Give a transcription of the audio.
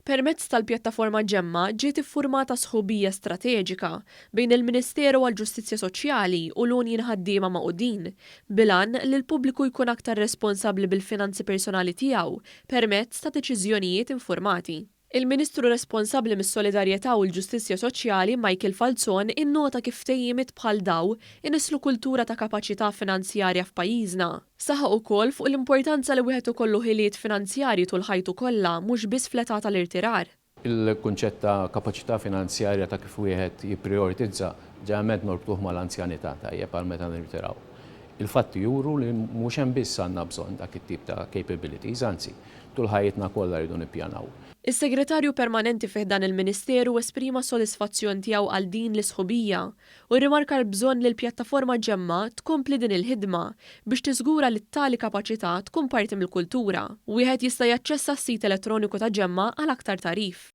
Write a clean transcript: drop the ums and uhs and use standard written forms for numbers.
Permezz tal-pjattaforma Ġemma ġiet iffurmata sħubija strateġika bejn il-Ministeru għall-Ġustizzja Soċjali u l-Unjin ħaddiema Magħqudin bilan li l-pubbliku jkun aktar responsabbli bil-finanzi personali tiegħu permezz ta' deċiżjonijiet informati. Il-Ministru responsabbli mis-Solidarjetà u l-Ġustizzja Soċjali Michael Falzon innota kif tejjimiet bħal daw inislu kultura ta' kapaċità finanzjarja f'pajjiżna. Saħaq ukoll fuq l-importanza li wieħed ikollu ħiliet finanzjarji tul ħajtu kollha mhux biss fl-età tal-irtirar. Il-kunċett ta' kapaċità finanzjarja ta' kif wieħed jipprioritizza ġeneralment norbtuh mal-anzjanità tajjeb għal meta nirtiraw. Il-fatti juru li mhux hemm biss għandna bżonn dak it-tip ta' capabilities, anzi, tul ħajjitna kollha rridu nippjanaw. Is-Segretarju Permanenti fih dan il-Ministeru esprima sodisfazzjon tiegħu għal din l-isħubija u rrimarka l-bżonn li l-pjattaforma Ġemma tkompli din il-ħidma biex tiżgura li tali kapaċità tkun parti mill-kultura. Wieħed jista' jaċċessa s-sit elettroniku ta' Ġemma għal aktar tarif.